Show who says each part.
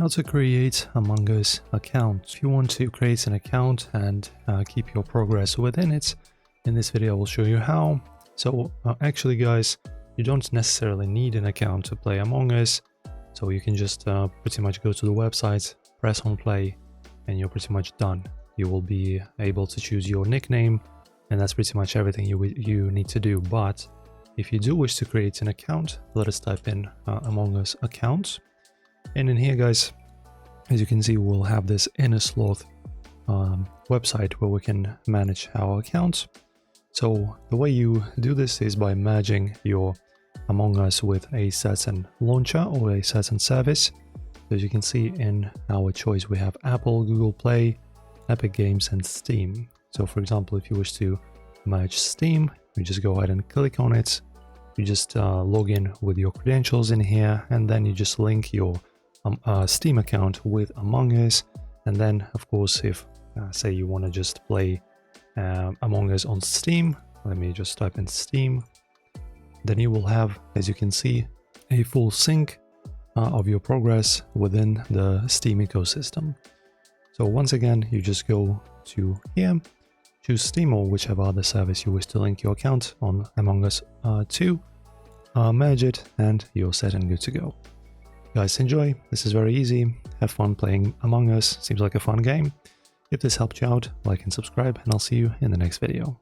Speaker 1: how to create Among Us account. If you want to create an account and keep your progress within it, in this video I will show you how. So actually guys, you don't necessarily need an account to play Among Us, so you can just pretty much go to the website, press on play, and you're pretty much done. You will be able to choose your nickname, and that's pretty much everything you need to do. But if you do wish to create an account, let us type in Among Us account. And in here guys, as you can see, we'll have this Innersloth website where we can manage our accounts. So the way you do this is by merging your Among Us with a certain launcher or a certain service. So as you can see in our choice, we have Apple, Google Play, Epic Games and Steam. So for example, if you wish to merge Steam, you just go ahead and click on it. You just log in with your credentials in here, and then you just link your Steam account with Among Us. And then of course, if say you want to just play Among Us on Steam, let me just type in Steam, then you will have, as you can see, a full sync of your progress within the Steam ecosystem. So once again, you just go to here, choose Steam or whichever other service you wish to link your account on Among Us to, merge it, and you're set and good to go. Guys, enjoy. This is very easy. Have fun playing Among Us. Seems like a fun game. If this helped you out, like and subscribe, and I'll see you in the next video.